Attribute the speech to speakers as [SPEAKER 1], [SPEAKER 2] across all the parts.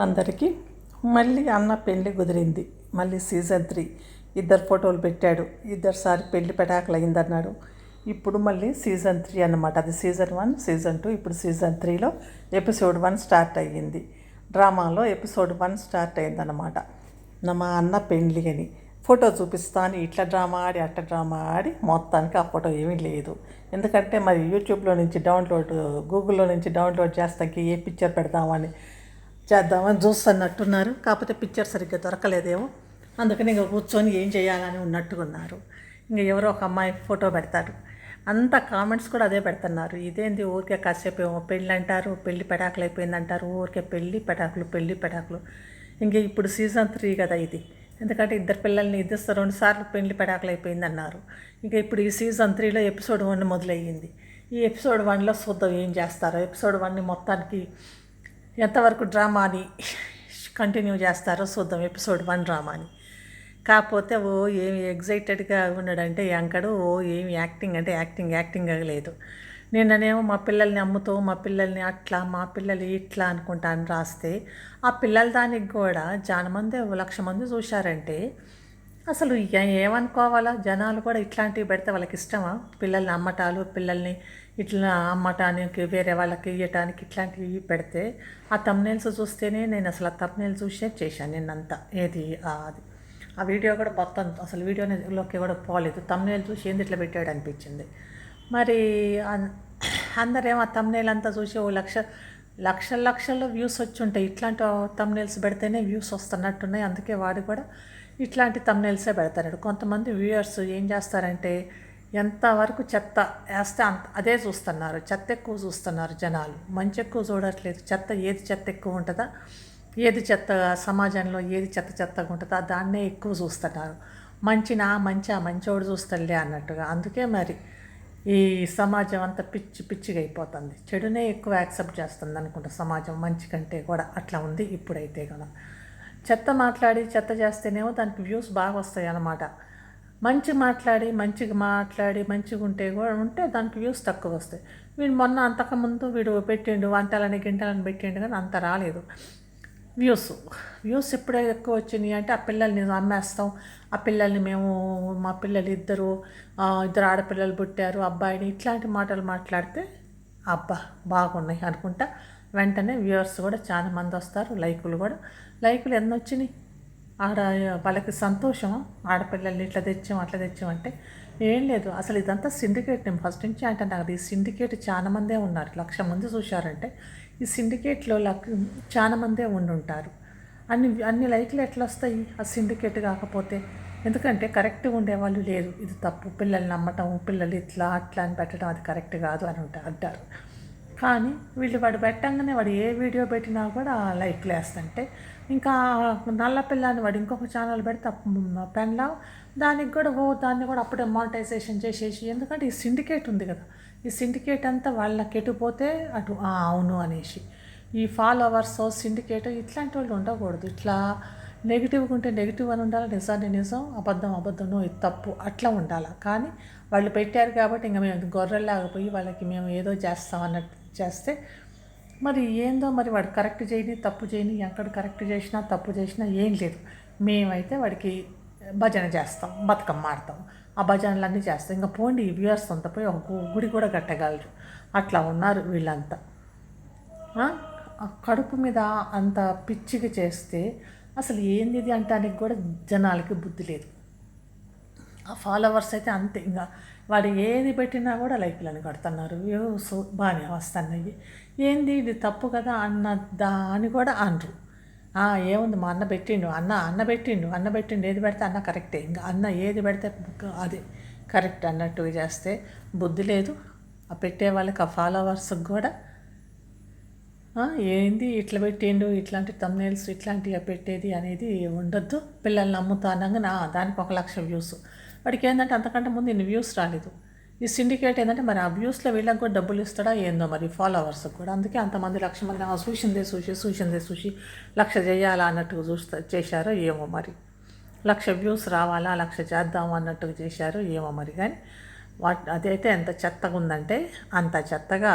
[SPEAKER 1] అందరికీ మళ్ళీ అన్న పెళ్ళి కుదిరింది. మళ్ళీ సీజన్ 3 ఇద్దరు ఫోటోలు పెట్టాడు. ఇద్దరుసారి పెళ్లి పెటాకులు అయిందన్నాడు. ఇప్పుడు మళ్ళీ సీజన్ 3 అన్నమాట. అది సీజన్ 1, సీజన్ 2. ఇప్పుడు సీజన్ 3లో ఎపిసోడ్ 1 స్టార్ట్ అయ్యింది. డ్రామాలో ఎపిసోడ్ 1 స్టార్ట్ అయిందన్నమాట. మా అన్న పెళ్ళి అని ఫోటో చూపిస్తాను. ఇట్లా డ్రామా ఆడి అట్లా డ్రామా ఆడి మొత్తానికి ఆ ఫోటో ఏమీ లేదు. ఎందుకంటే మరి యూట్యూబ్లో నుంచి గూగుల్లో నుంచి డౌన్లోడ్ చేస్తాకి ఏ పిక్చర్ పెడదామని చేద్దామని చూస్తున్నట్టున్నారు. కాకపోతే పిక్చర్ సరిగ్గా దొరకలేదేమో, అందుకని ఇంకా కూర్చొని ఏం చేయాలని ఉన్నట్టుకున్నారు. ఇంకా ఎవరో ఒక అమ్మాయి ఫోటో పెడతారు. అంత కామెంట్స్ కూడా అదే పెడుతున్నారు. ఇదేంది ఊరికే కాసేపు ఏమో పెళ్ళి అంటారు, పెళ్ళి పెటాకులు అయిపోయిందంటారు, ఊరికే పెళ్ళి పెటాకులు. ఇంక ఇప్పుడు సీజన్ 3 కదా ఇది. ఎందుకంటే ఇద్దరు పిల్లల్ని 2 సార్లు పెళ్లి పెటాకులు అయిపోయిందన్నారు. ఇంకా ఇప్పుడు ఈ సీజన్ 3లో ఎపిసోడ్ 1 మొదలయ్యింది. ఈ ఎపిసోడ్ 1లో చూద్దాం ఏం చేస్తారో. ఎపిసోడ్ 1ని మొత్తానికి ఎంతవరకు డ్రామాని కంటిన్యూ చేస్తారో చూద్దాం. ఎపిసోడ్ 1 డ్రామాని. కాకపోతే ఏమి ఎగ్జైటెడ్గా ఉన్నాడంటే యాంకడు. ఏమి యాక్టింగ్ అంటే యాక్టింగ్ లేదు. నిన్ననేమో మా పిల్లల్ని అమ్ముతూ, మా పిల్లల్ని అట్లా, మా పిల్లలు ఇట్లా అనుకుంటా అని రాస్తే, ఆ పిల్లల దానికి కూడా చాలా మంది 1,00,000 మంది చూశారంటే అసలు ఏమనుకోవాలా? జనాలు కూడా ఇట్లాంటివి పెడితే వాళ్ళకి ఇష్టమా? పిల్లల్ని అమ్మటాలు, పిల్లల్ని ఇట్లా అమ్మటానికి, వేరే వాళ్ళకి ఇవ్వటానికి ఇట్లాంటివి పెడితే ఆ తమ్నేల్స్ చూస్తేనే నేను అసలు ఆ తమ్నేల్ చూసే చేశాను నిన్నంతా. అది ఆ వీడియో కూడా మొత్తం అసలు వీడియోలోకి కూడా పోలేదు. తమ్నేల్ చూసి ఏంది ఇట్లా పెట్టాడు అనిపించింది. మరి అందరేమో ఆ తమ్నేల్ అంతా చూసి లక్షల్లో వ్యూస్ వచ్చి ఉంటాయి. ఇట్లాంటి తమ్నేల్స్ పెడితేనే వ్యూస్ వస్తున్నట్టున్నాయి. అందుకే వాడు కూడా ఇట్లాంటి తమ్నేల్సే పెడతాడు. కొంతమంది వ్యూయర్స్ ఏం చేస్తారంటే ఎంతవరకు చెత్త వేస్తే అదే చూస్తున్నారు. చెత్త ఎక్కువ చూస్తున్నారు జనాలు, మంచి ఎక్కువ చూడట్లేదు. ఏది చెత్త ఎక్కువ ఉంటుందా, ఏది చెత్త సమాజంలో ఏది చెత్తగా ఉంటుందో దాన్నే ఎక్కువ చూస్తున్నారు. మంచోడు చూస్తలే అన్నట్టుగా. అందుకే మరి ఈ సమాజం అంతా పిచ్చిగా అయిపోతుంది. చెడునే ఎక్కువ యాక్సెప్ట్ చేస్తుంది అనుకుంటా సమాజం, మంచి కంటే కూడా. అట్లా ఉంది ఇప్పుడైతే కదా. చెత్త మాట్లాడి చెత్త చేస్తేనేమో దానికి వ్యూస్ బాగా వస్తాయి అన్నమాట. మంచిగా మాట్లాడి మంచిగా ఉంటే దానికి వ్యూస్ తక్కువ వస్తాయి. వీడు మొన్న అంతకుముందు పెట్టిండు వంటలని గింటలని పెట్టిండు, కానీ అంత రాలేదు వ్యూస్ ఎప్పుడే ఎక్కువ వచ్చినాయి అంటే ఆ పిల్లల్ని అమ్మేస్తాం, ఆ పిల్లల్ని మా పిల్లలు ఇద్దరు ఆడపిల్లలు పుట్టారు, అబ్బాయిని ఇట్లాంటి మాటలు మాట్లాడితే అబ్బా బాగున్నాయి అనుకుంటా వెంటనే వ్యూవర్స్ కూడా చాలా మంది వస్తారు. లైకులు ఎన్ని వచ్చినాయి. వాళ్ళకి సంతోషం. ఆడపిల్లల్ని ఇట్లా తెచ్చాం అట్లా తెచ్చాం అంటే ఏం లేదు. అసలు ఇదంతా సిండికేట్. నేను ఫస్ట్ నుంచి అంటే నాకు ఈ సిండికేట్ చాలా మందే ఉన్నారు. 1,00,000 మంది చూశారంటే ఈ సిండికేట్లో చాలా మందే ఉండుంటారు. అన్ని లైక్లు ఎట్లా వస్తాయి ఆ సిండికేట్ కాకపోతే? ఎందుకంటే కరెక్ట్గా ఉండేవాళ్ళు లేరు. ఇది తప్పు, పిల్లల్ని నమ్మటం, పిల్లలు ఇట్లా అట్లా అని పెట్టడం అది కరెక్ట్ కాదు అని అంటారు. కానీ వాడు పెట్టంగానే వాడు ఏ వీడియో పెట్టినా కూడా లైక్లు వేస్తుంటే, ఇంకా నల్ల పిల్లని వాడు ఇంకొక ఛానల్ పెడితే పెన్లా దానికి కూడా దాన్ని కూడా అప్పుడే మానిటైజేషన్ చేసేసి, ఎందుకంటే ఈ సిండికేట్ ఉంది కదా, ఈ సిండికేట్ అంతా వాళ్ళకి ఎటుపోతే అటు అవును అనేసి. ఈ ఫాలోవర్స్ సిండికేట్ ఇట్లాంటి వాళ్ళు ఉండకూడదు. ఇట్లా నెగిటివ్గా ఉంటే నెగిటివ్ అని ఉండాలి, నిజాన్ని నిజం, అబద్ధం ఇది తప్పు అట్లా ఉండాలి. కానీ వాళ్ళు పెట్టారు కాబట్టి ఇంకా మేము గొర్రెల్లాగా వాళ్ళకి మేము ఏదో చేస్తాం అన్నట్టు చేస్తే మరి ఏందో మరి వాడు కరెక్ట్ చేయని తప్పు చేయని, ఎక్కడ కరెక్ట్ చేసినా తప్పు చేసినా ఏం లేదు. మేమైతే వాడికి భజన చేస్తాం, బతుకమ్మ ఆడతాం, ఆ భజనలన్నీ చేస్తాం. ఇంకా పోండి ఈ వ్యూవర్స్ అంతా పోయి ఒక గుడి కూడా కట్టగలరు. అట్లా ఉన్నారు వీళ్ళంతా. కడుపు మీద అంత పిచ్చిగా చేస్తే అసలు ఏంది ఇది అంటానికి కూడా జనాలకి బుద్ధి లేదు. ఆ ఫాలోవర్స్ అయితే అంతే. ఇంకా వాడు ఏది పెట్టినా కూడా లైక్లను కడుతున్నారు, వ్యూస్ బాగానే వస్తున్నాయి. ఏంది ఇది తప్పు కదా అన్న దాన్ని కూడా అనరు. ఏముంది మా అన్న పెట్టిండు ఏది పెడితే అన్న కరెక్టే, ఇంకా అన్న ఏది పెడితే అది కరెక్ట్ అన్నట్టుగా చేస్తే బుద్ధి లేదు ఆ పెట్టే వాళ్ళకి, ఆ ఫాలోవర్స్కి కూడా. ఏంది ఇట్లా పెట్టిండు, ఇట్లాంటి తమ్నేల్స్ ఇట్లాంటివి పెట్టేది అనేది ఉండొద్దు. పిల్లల్ని నమ్ముతానంగా దానికి 1,00,000 వ్యూస్. వాడికి ఏంటంటే అంతకంటే ముందు ఇన్ని వ్యూస్ రాలేదు. ఈ సిండికేట్ ఏంటంటే మరి ఆ వ్యూస్లో వీళ్ళకి కూడా డబ్బులు ఇస్తాడా ఏందో మరి ఫాలోవర్స్కి కూడా. అందుకే అంతమంది 1,00,000 మంది చూసిందే చూసి 1,00,000 చేయాలా అన్నట్టుగా చేశారో ఏమో మరి. 1,00,000 వ్యూస్ రావాలా, 1,00,000 చేద్దాము అన్నట్టుగా చేశారో ఏమో మరి. కానీ అదైతే ఎంత చెత్తగా ఉందంటే అంత చెత్తగా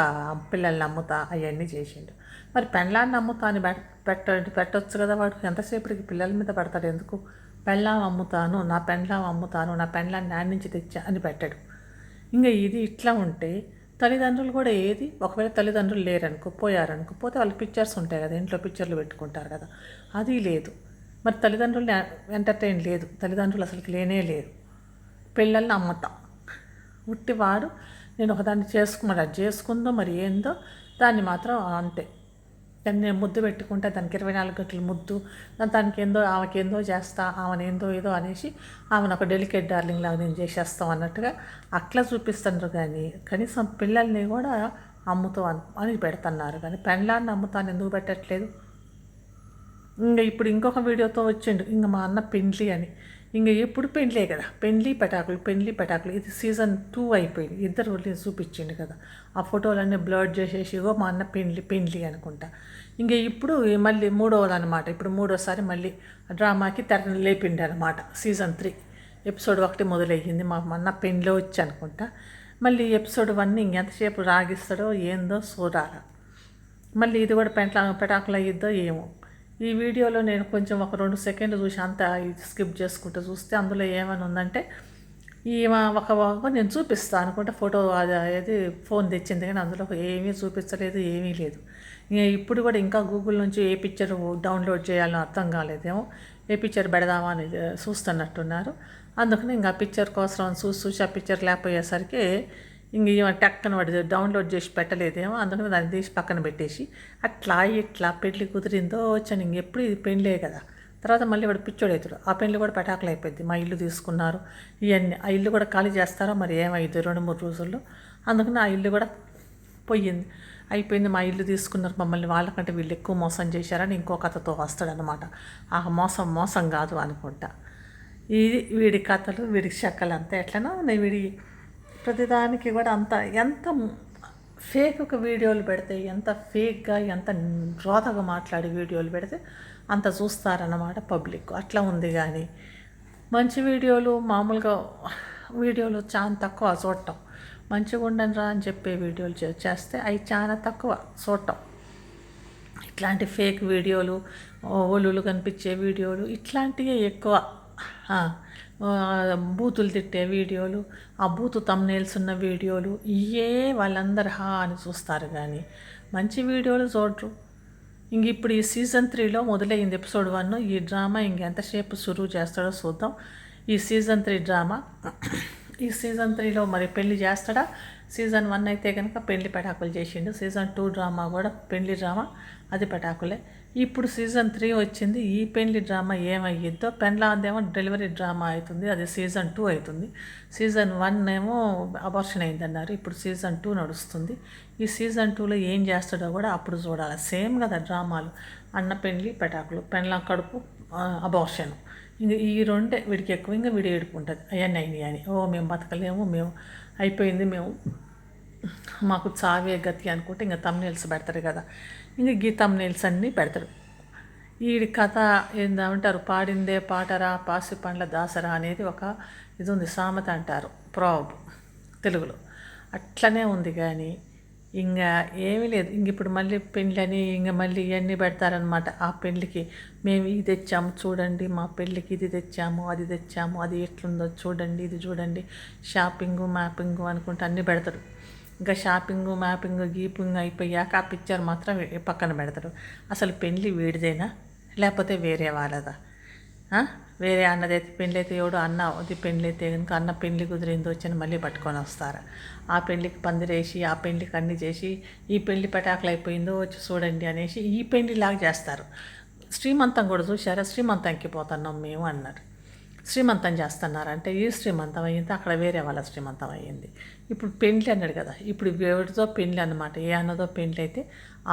[SPEAKER 1] పిల్లల్ని నమ్ముతా అవన్నీ చేసిండు. మరి పెళ్ళాన్ని అమ్ముతాను పెట్టొచ్చు కదా, వాడు ఎంతసేపటికి పిల్లల మీద పడతాడు ఎందుకు? పెళ్ళాం అమ్ముతాను, నా పెళ్ళాం అమ్ముతాను, నా పెళ్ళాన్ని నాన్న నుంచి తెచ్చా అని పెట్టాడు. ఇంకా ఇది ఇట్లా ఉంటే తల్లిదండ్రులు కూడా ఏది, ఒకవేళ తల్లిదండ్రులు లేరనుకో, పోయారనుకో, పోతే వాళ్ళ పిక్చర్స్ ఉంటాయి కదా, ఇంట్లో పిక్చర్లు పెట్టుకుంటారు కదా, అది లేదు. మరి తల్లిదండ్రులని ఎంటర్టైన్ లేదు, తల్లిదండ్రులు అసలుకి లేనే లేదు. పిల్లల్ని అమ్ముతాం. ఉట్టివాడు నేను ఒకదాన్ని మరి అది చేసుకుందో మరి ఏందో, దాన్ని మాత్రం అంతే. దాన్ని నేను ముద్దు పెట్టుకుంటే దానికి 24 గంటలు ముద్దు, దానికి ఏందో ఆమెకేందో చేస్తా, ఆమెనేందో ఏదో అనేసి ఆమెను ఒక డెలికేట్ డార్లింగ్ లాగా నేను చేసేస్తాం అన్నట్టుగా అట్లా చూపిస్తున్నారు. కానీ కనీసం పిల్లల్ని కూడా అమ్ముతాం అని పెడుతున్నారు. కానీ పెళ్ళాన్ని అమ్ముతాను ఎందుకు పెట్టట్లేదు? ఇంకా ఇప్పుడు ఇంకొక వీడియోతో వచ్చిండు, ఇంకా మా అన్న పెండ్లి అని. ఇంకా ఎప్పుడు పెండ్లే కదా, పెండ్లి పెటాకులు. ఇది సీజన్ 2 అయిపోయింది. ఇద్దరు చూపించిండు కదా, ఆ ఫోటోలన్నీ బ్లర్ చేసేసి మా అన్న పెండ్లి అనుకుంటా. ఇంకా ఇప్పుడు మళ్ళీ మూడవది అనమాట. ఇప్పుడు మూడోసారి మళ్ళీ డ్రామాకి తెర లేపిండి అనమాట. సీజన్ 3 ఎపిసోడ్ 1 మొదలయ్యింది. మా అన్న పెండ్లి వచ్చి అనుకుంటా. మళ్ళీ ఎపిసోడ్ 1 ఇంకెంతసేపు రాగిస్తాడో ఏందో చూడాలి. మళ్ళీ ఇది కూడా పెటాకులు అయ్యిద్దో ఏమో. ఈ వీడియోలో నేను కొంచెం ఒక 2 సెకండ్లు చూసి అంతా స్కిప్ చేసుకుంటూ చూస్తే అందులో ఏమని ఉందంటే, ఒక నేను చూపిస్తాను అనుకుంటే ఫోటో అది ఫోన్ తెచ్చింది, కానీ అందులో ఏమీ చూపించలేదు, ఏమీ లేదు. ఇప్పుడు కూడా ఇంకా గూగుల్ నుంచి ఏ పిక్చర్ డౌన్లోడ్ చేయాలని అర్థం కాలేదేమో, ఏ పిక్చర్ పెడదామా అని చూస్తున్నట్టున్నారు. అందుకని ఇంకా పిక్చర్ కోసం చూసి ఆ పిక్చర్ లేకపోయేసరికి ఇంక టక్కన వాడి డౌన్లోడ్ చేసి పెట్టలేదేమో, అందుకని దాన్ని తీసి పక్కన పెట్టేసి అట్లా ఇట్లా పెళ్ళి కుదిరిందో వచ్చాను. ఇంకెప్పుడు ఇది పెళ్ళే కదా. తర్వాత మళ్ళీ వాడు పిచ్చోడవుతాడు. ఆ పెళ్ళి కూడా పెటాకులు అయిపోయింది. మా ఇల్లు తీసుకున్నారు, ఇవన్నీ ఆ ఇల్లు కూడా ఖాళీ చేస్తారో మరి ఏమైంది 2-3 రోజుల్లో. అందుకని ఆ ఇల్లు కూడా అయిపోయింది. మా ఇల్లు తీసుకున్నారు, మమ్మల్ని వాళ్ళకంటే వీళ్ళు ఎక్కువ మోసం చేశారని ఇంకో కథతో వస్తాడనమాట. ఆ మోసం కాదు అనుకుంటా. ఇది వీడి కథలు, వీడి చెక్కలు అంతా ఎట్లనో ఉన్నాయి. వీడి ప్రతిదానికి కూడా ఎంత ఫేక్ ఒక వీడియోలు పెడితే, ఎంత ఫేక్గా ఎంత రోతగా మాట్లాడి వీడియోలు పెడితే అంత చూస్తారన్నమాట పబ్లిక్. అట్లా ఉంది. కానీ మంచి వీడియోలు మామూలుగా వీడియోలు చాలా తక్కువ చూడటం. మంచిగా ఉండండి రా అని చెప్పే వీడియోలు చేస్తే అవి చాలా తక్కువ చూడటం. ఇట్లాంటి ఫేక్ వీడియోలు, ఒళ్ళు కనిపించే వీడియోలు ఇట్లాంటివే ఎక్కువ. బూతులు తిట్టే వీడియోలు, ఆ బూతు తమ్నేల్స్ ఉన్న వీడియోలు, ఇవే వాళ్ళందరూ అని చూస్తారు. కానీ మంచి వీడియోలు చూడరు. ఇంక ఇప్పుడు ఈ సీజన్ 3లో మొదలైంది ఎపిసోడ్ 1. ఈ డ్రామా ఇంకెంతసేపు సురువు చేస్తాడో చూద్దాం. ఈ సీజన్ 3 డ్రామా. ఈ సీజన్ 3లో మరి పెళ్లి చేస్తాడా? సీజన్ 1 అయితే కనుక పెళ్లి పెటాకులు చేసిండు. సీజన్ 2 డ్రామా కూడా పెళ్లి డ్రామా, అది పెటాకులే. ఇప్పుడు సీజన్ 3 వచ్చింది. ఈ పెళ్లి డ్రామా ఏమయ్యిద్దో. పెండ్లాందేమో డెలివరీ డ్రామా అవుతుంది, అది సీజన్ 2 అవుతుంది. సీజన్ 1 ఏమో అబార్షన్ అయిందన్నారు, ఇప్పుడు సీజన్ 2 నడుస్తుంది. ఈ సీజన్ 2లో ఏం చేస్తాడో కూడా అప్పుడు చూడాలి. సేమ్ కదా డ్రామాలు, అన్న పెళ్లి పెటాకులు, పెండ్లా కడుపు, అబార్షన్. ఇంక ఈ రెండే వీడికి ఎక్కువ. ఇంకా వీడి ఏడుకుంటుంది అవన్నీ అయినాయి అని. మేము బతకలేము, మేము అయిపోయింది, మాకు చావే గతి అనుకుంటే ఇంకా తమ్నేల్స్ పెడతారు కదా. ఇంక ఈ తమ్నేల్స్ అన్నీ పెడతారు. వీడి కథ ఏందంటారు, పాడిందే పాటరా పాసి పండ్ల దాసరా అనేది ఒక ఇది ఉంది, సామెత అంటారు, ప్రాబ్ తెలుగులో. అట్లనే ఉంది. కానీ ఇంకా ఏమీ లేదు. ఇంక ఇప్పుడు మళ్ళీ పెళ్ళని ఇంకా మళ్ళీ ఇవన్నీ పెడతారనమాట. ఆ పెళ్ళికి మేము ఇది తెచ్చాము చూడండి, మా పెళ్ళికి ఇది తెచ్చాము, అది తెచ్చాము, అది ఎట్లుందో చూడండి, ఇది చూడండి, షాపింగు మ్యాపింగు అనుకుంటే అన్నీ పెడతారు. ఇంకా షాపింగు మ్యాపింగు గీపింగ్ అయిపోయాక ఆ పిక్చర్ మాత్రం పక్కన పెడతారు. అసలు పెళ్ళి వీడిదేనా లేకపోతే వేరే వాళ్ళదా? వేరే అన్నదైతే పెళ్ళి అయితే ఎవడు అది పెళ్ళి అయితే కనుక అన్న పెళ్ళి కుదిరిందో వచ్చని మళ్ళీ పట్టుకొని వస్తారు. ఆ పెళ్ళికి పందిరేసి, ఆ పెళ్ళికి అన్నీ చేసి, ఈ పెళ్ళి పెటాకులు అయిపోయిందో వచ్చి చూడండి అనేసి ఈ పెళ్ళిలాగా చేస్తారు. శ్రీమంతం కూడా చూసారా, శ్రీమంతంకి పోతున్నాం మేము అన్నారు. శ్రీమంతం చేస్తున్నారంటే ఈ శ్రీమంతం అయ్యింది, అక్కడ వేరే వాళ్ళ శ్రీమంతం అయ్యింది. ఇప్పుడు పెళ్ళి అన్నాడు కదా, ఇప్పుడు ఎవరితో పెళ్ళి అన్నమాట. ఏ అన్నదో పెళ్ళి అయితే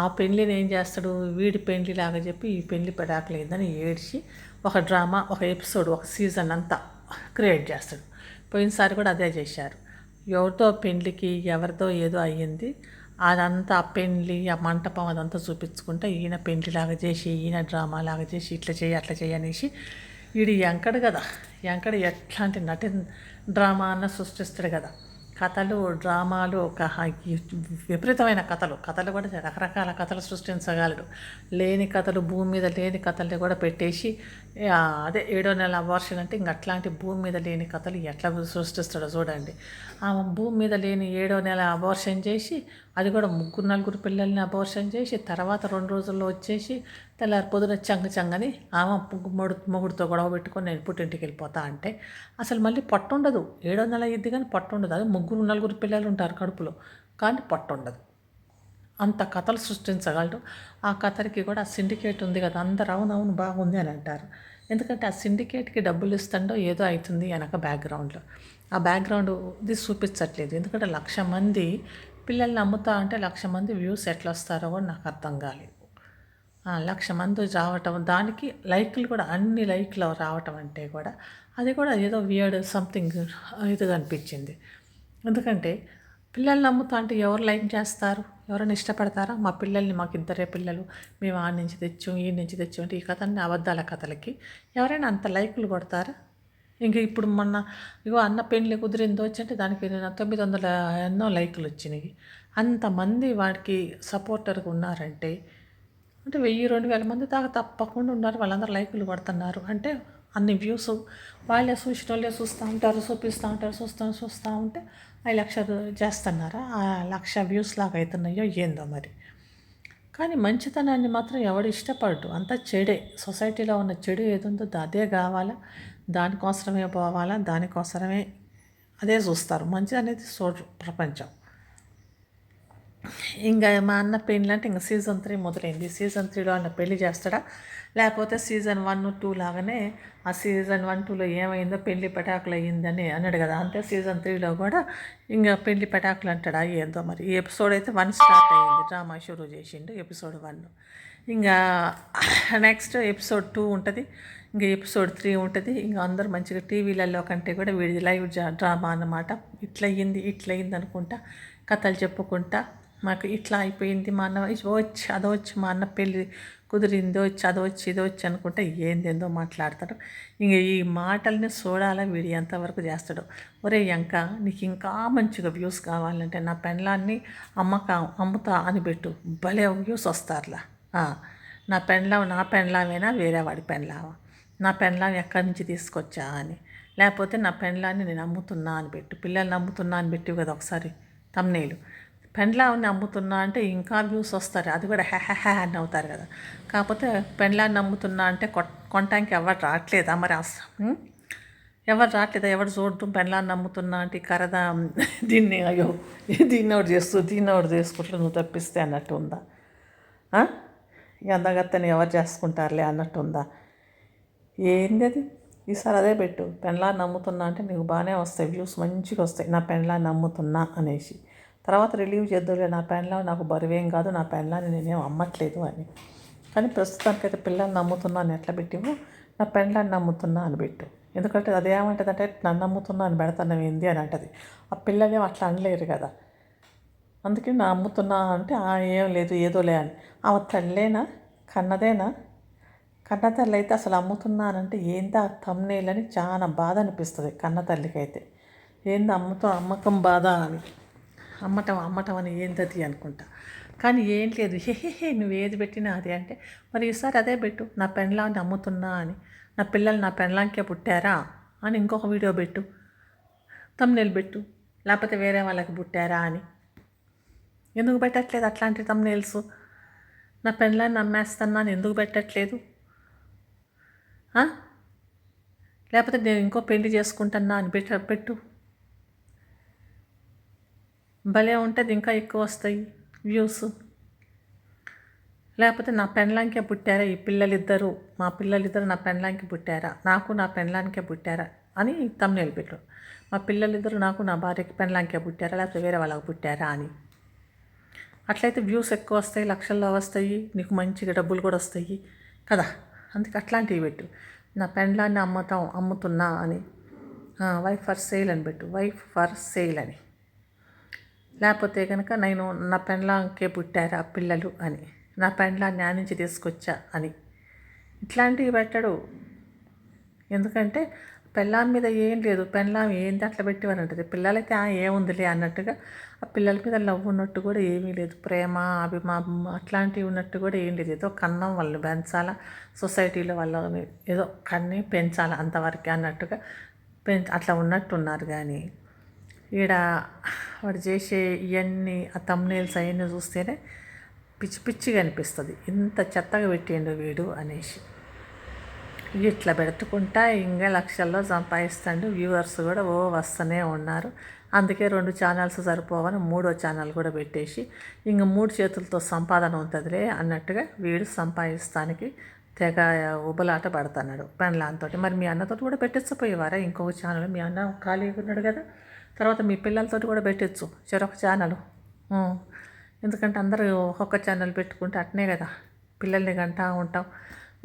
[SPEAKER 1] ఆ పెళ్ళిని ఏం చేస్తాడు, వీడి పెళ్ళిలాగా చెప్పి ఈ పెళ్ళి పెటాకులు అయిందని ఏడ్చి ఒక డ్రామా, ఒక ఎపిసోడ్, ఒక సీజన్ అంతా క్రియేట్ చేస్తాడు. పోయినసారి కూడా అదే చేశారు. ఎవరితో పెళ్ళికి ఎవరితో ఏదో అయ్యింది, అదంతా ఆ పెళ్ళి, ఆ మంటపం అదంతా చూపించుకుంటే ఈయన పెళ్ళిలాగా చేసి, ఈయన డ్రామాలాగా చేసి, ఇట్లా చేయి అట్లా చేయి అనేసి వీడు ఎంకడు కదా, ఎట్లాంటి డ్రామా అన్న సృష్టిస్తాడు కదా. కథలు డ్రామాలు ఈ విపరీతమైన కథలు కూడా రకరకాల కథలు సృష్టించగలడు. లేని కథలు, భూమి మీద లేని కథల్ని కూడా పెట్టేసి అదే 7వ నెల అబార్షన్ అంటే ఇంక అట్లాంటి భూమి మీద లేని కథలు ఎట్లా సృష్టిస్తాడో చూడండి. ఆ భూమి మీద లేని 7వ నెల అబార్షన్ చేసి, అది కూడా 3-4 పిల్లల్ని అబార్షన్ చేసి, తర్వాత 2 రోజుల్లో వచ్చేసి తెల్లారి పొద్దున చంగని ఆమె మొగుడితో గొడవ పెట్టుకొని నేను పుట్టింటికి వెళ్ళిపోతా అంటే అసలు మళ్ళీ పొట్ట ఉండదు. 7వ నెల అయ్యిద్ది కానీ పొట్ట ఉండదు. అది 3-4 పిల్లలు ఉంటారు కడుపులో, కానీ పొట్ట ఉండదు. అంత కథలు సృష్టించగలడు. ఆ కథకి కూడా సిండికేట్ ఉంది కదా, అందరు అవునవును బాగుంది అని అంటారు. ఎందుకంటే ఆ సిండికేట్కి డబ్బులు ఇస్తుండో ఏదో అవుతుంది వెనక బ్యాక్గ్రౌండ్లో. ఆ బ్యాక్గ్రౌండ్ ఇది చూపించట్లేదు. ఎందుకంటే 1,00,000 మంది పిల్లల్ని అమ్ముతా అంటే 1,00,000 మంది వ్యూస్ ఎట్లా వస్తారో కూడా నాకు అర్థం కాలేదు. 1,00,000 మంది రావటం, దానికి లైక్లు కూడా అన్ని లైక్లు రావటం అంటే కూడా అది కూడా ఏదో వియర్డ్ సంథింగ్ ఇదిగా అనిపించింది. ఎందుకంటే పిల్లల్ని నమ్ముతా అంటే ఎవరు లైక్ చేస్తారు? ఎవరైనా ఇష్టపడతారా? మా పిల్లల్ని, మాకు 2 పిల్లలు, మేము ఆ నుంచి తెచ్చాం ఈ నుంచి తెచ్చాం అంటే ఈ కథని అబద్ధాల కథలకి ఎవరైనా అంత లైకులు కొడతారా? ఇంక ఇప్పుడు మొన్న ఇగో అన్న పెళ్ళి కుదిరిందో వచ్చంటే దానికి 900 ఎన్నో లైకులు వచ్చినాయి. అంతమంది వాడికి సపోర్టర్గా ఉన్నారంటే 1000-2000 మంది దాకా తప్పకుండా ఉన్నారు. వాళ్ళందరూ లైకులు కొడుతున్నారు అంటే అన్ని వ్యూస్ వాళ్ళే చూసిన వాళ్ళే చూస్తూ ఉంటారు, చూపిస్తూ ఉంటారు, చూస్తూ ఉంటే 5,00,000 చేస్తున్నారా? 1,00,000 వ్యూస్ లాగా అవుతున్నాయో ఏందో మరి. కానీ మంచితనాన్ని మాత్రం ఎవడు ఇష్టపడడు, అంతా చెడే. సొసైటీలో ఉన్న చెడు ఏదుందో అదే కావాలా, దానికోసమే పోవాలా, దానికోసమే అదే చూస్తారు. మంచి అనేది చూడరు ప్రపంచం. ఇంకా మా అన్న పెళ్ళి అంటే ఇంకా సీజన్ 3 మొదలైంది. సీజన్ 3లో అన్న పెళ్లి చేస్తాడా, లేకపోతే సీజన్ 1-2 లాగానే ఆ సీజన్ 1-2లో ఏమైందో పెళ్లి పెటాకులు అయ్యిందని అన్నాడు కదా, అంతే సీజన్ 3లో కూడా ఇంకా పెళ్లి పెటాకులు అంటాడా ఏందో మరి. ఈ ఎపిసోడ్ అయితే 1 స్టార్ట్ అయ్యింది, డ్రామా షురూ చేసిండు ఎపిసోడ్ 1. ఇంకా నెక్స్ట్ ఎపిసోడ్ 2 ఉంటుంది, ఇంకా ఎపిసోడ్ 3 ఉంటుంది. ఇంకా అందరూ మంచిగా టీవీలలో కంటే కూడా వీడిది లైవ్ డ్రామా అన్నమాట. ఇట్లా అయ్యింది అనుకుంటా కథలు చెప్పుకుంటా మాకు ఇట్లా అయిపోయింది, మా అన్న వచ్చి అదొచ్చి మా అన్న పెళ్ళి కుదిరింది వచ్చి అదొచ్చి ఇదొచ్చి అనుకుంటే ఏందేందో మాట్లాడతాడు. ఇంక ఈ మాటల్ని చూడాలా వీడు ఎంతవరకు చేస్తాడు. ఒరే యంక, నీకు ఇంకా మంచిగా వ్యూస్ కావాలంటే నా పెండ్లాన్ని అమ్ముతా అని పెట్టు, భలే వ్యూస్ వస్తారులా. నా పెండ్లామేనా వేరే వాడి పెండ్లామా, నా పెండ్లాం ఎక్కడి నుంచి తీసుకొచ్చా అని, లేకపోతే నా పెండ్లాన్ని నేను అమ్ముతున్నా అని పెట్టు, పిల్లల్ని అమ్ముతున్నా అని పెట్టి కదా ఒకసారి తమ్నేలు. పెండ్లాన్ని అమ్ముతున్నా అంటే ఇంకా వ్యూస్ వస్తారు, అది కూడా హ్యా అని అవుతారు కదా. కాకపోతే పెండ్లాన్ని అమ్ముతున్నా అంటే కొనటానికి ఎవరు రావట్లేదా మరి? ఎవరు రావట్లేదా? ఎవరు చూడటం పెండ్లాన్ని అమ్ముతున్నా అంటే కరదా దీన్ని అయ్యో దీన్ని ఒకటి చేసుకుంటూ నువ్వు తప్పిస్తే అన్నట్టు ఉందా? అందగత్తని ఎవరు చేసుకుంటారులే అన్నట్టు ఉందా? ఏంది అది? ఈసారి అదే పెట్టు, పెండ్లాన్ని అమ్ముతున్నా అంటే నీకు బాగానే వస్తాయి వ్యూస్, మంచిగా వస్తాయి. నా పెండ్లాన్ని అమ్ముతున్నా అనేసి తర్వాత రిలీవ్ చేద్దులే, నా పెండ్లాం నాకు బరువేం కాదు, నా పెండ్లాన్ని నేనేం అమ్మట్లేదు అని. కానీ ప్రస్తుతానికైతే పిల్లల్ని నమ్ముతున్నాను ఎట్లా పెట్టివో నా పెండ్లాన్ని నమ్ముతున్నా అని పెట్టు. ఎందుకంటే అదేమంటుంది అంటే నన్ను నమ్ముతున్నా అని పెడతాను ఏంది అని అంటది. ఆ పిల్లలేం అట్లా అనలేరు కదా, అందుకే నా అమ్ముతున్నా అంటే ఏం లేదు ఏదోలే అని. ఆ తల్లేనా, కన్నదేనా? కన్నతల్లి అయితే అసలు అమ్ముతున్నానంటే ఏంది ఆ థంబ్నెయిల్ అని చాలా బాధ అనిపిస్తుంది కన్న తల్లికైతే. ఏంది అమ్మకం బాధ అని, అమ్మటం అని ఏంటది అనుకుంటా. కానీ ఏం లేదు, నువ్వు ఏది పెట్టినా అది అంటే మరి ఈసారి అదే పెట్టు, నా పెండ్లాన్ని అమ్ముతున్నా అని, నా పిల్లలు నా పెండ్లాంకే పుట్టారా అని ఇంకొక వీడియో పెట్టు, తమ్నేల్ పెట్టు. లేకపోతే వేరే వాళ్ళకి పుట్టారా అని. ఎందుకు పెట్టట్లేదు అట్లాంటి తమ్నేల్స్? నా పెండ్లాన్ని అమ్మేస్తున్నాను ఎందుకు పెట్టట్లేదు? లేకపోతే నేను ఇంకో పెళ్లి చేసుకుంటున్నా అని పెట్టు. భలే ఉంటుంది, ఇంకా ఎక్కువ వస్తాయి వ్యూస్. లేకపోతే నా పెండ్లాంకే పుట్టారా ఈ పిల్లలిద్దరూ, మా పిల్లలిద్దరు నా పెండ్లాంకి పుట్టారా, నాకు నా పెండ్లానికే పుట్టారా అని తమ్నేల్ పెట్టు. మా పిల్లలిద్దరూ నాకు నా భార్యకి పెండ్లాంకే పుట్టారా, లేకపోతే వేరే వాళ్ళకి పుట్టారా అని. అట్లయితే వ్యూస్ ఎక్కువ వస్తాయి, లక్షల్లో వస్తాయి, నీకు మంచిగా డబ్బులు కూడా వస్తాయి కదా. అందుకే అట్లాంటివి పెట్టు. నా పెండ్లాన్ని అమ్ముతున్నా అని, వైఫ్ ఫర్ సేల్ అని పెట్టు, వైఫ్ ఫర్ సేల్ అని. లేకపోతే కనుక నేను నా పెండ్లాంకే పుట్టారా పిల్లలు అని, నా పెండ్లాన్ని ఆ నుంచి తీసుకొచ్చా అని. ఇట్లాంటివి పెట్టడు. ఎందుకంటే పెళ్ళాం మీద ఏం లేదు, పెళ్ళాం ఏంటి అట్లా పెట్టివని ఉంటుంది. పిల్లలైతే ఏముందిలే అన్నట్టుగా, ఆ పిల్లల మీద లవ్ ఉన్నట్టు కూడా ఏమీ లేదు, ప్రేమ అభిమానం అట్లాంటివి ఉన్నట్టు కూడా ఏం లేదు. ఏదో కన్నం వాళ్ళని పెంచాలా, సొసైటీలో వాళ్ళని ఏదో కన్ని పెంచాలా అంతవరకే అన్నట్టుగా అట్లా ఉన్నట్టున్నారు. కానీ ఈడ వాడు చేసే ఇవన్నీ ఆ థంబ్నెయిల్స్ అవన్నీ చూస్తేనే పిచ్చి పిచ్చిగా అనిపిస్తుంది, ఇంత చెత్తగా పెట్టిండు వీడు అనేసి. ఇట్లా పెట్టుకుంటా ఇంకా లక్షల్లో సంపాదిస్తాడు. వ్యూవర్స్ కూడా వస్తూనే ఉన్నారు. అందుకే 2 ఛానల్స్ సరిపోవని 3వ ఛానల్ కూడా పెట్టేసి ఇంక 3 చేతులతో సంపాదన ఉంటుందిలే అన్నట్టుగా వీడు సంపాదిస్తానికి తెగ ఉబలాట పడుతున్నాడు పెండ్లాంతో. మరి మీ అన్నతో కూడా పెట్టించపోయేవారా ఇంకొక ఛానల్? మీ అన్న ఖాళీగా ఉన్నాడు కదా, తర్వాత మీ పిల్లలతో కూడా పెట్టచ్చు చెరొక ఛానల్. ఎందుకంటే అందరూ ఒక్కొక్క ఛానల్ పెట్టుకుంటే అట్నే కదా పిల్లల్ని గంటా ఉంటాం.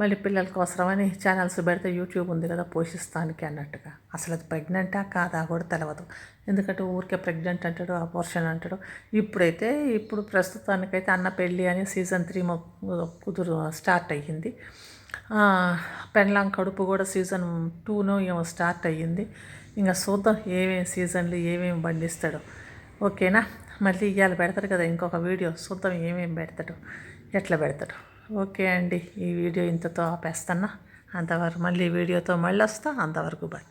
[SPEAKER 1] మళ్ళీ పిల్లలకి అవసరమని ఛానల్స్ పెడితే యూట్యూబ్ ఉంది కదా పోషిస్తానికి అన్నట్టుగా. అసలు అది ప్రెగ్నెంటా కాదా కూడా తెలియదు. ఎందుకంటే ఊరికే ప్రెగ్నెంట్ అంటాడు, అబార్షన్ అంటాడు. ఇప్పుడు ప్రస్తుతానికైతే అన్న పెళ్ళి అని సీజన్ 3 కుదురు స్టార్ట్ అయ్యింది. పెండ్లాం కడుపు కూడా సీజన్ 2 ఏమో స్టార్ట్ అయ్యింది. ఇంకా చూద్దాం ఏమేమి సీజన్లు ఏమేమి పండిస్తాడో. ఓకేనా, మళ్ళీ ఇవాళ పెడతాడు కదా ఇంకొక వీడియో, చూద్దాం ఏమేమి పెడతాడు, ఎట్లా పెడతాడు. ఓకే అండి, ఈ వీడియో ఇంతతో ఆపేస్తున్నా. అంతవరకు మళ్ళీ వీడియోతో మళ్ళీ వస్తా. అంతవరకు బాయ్.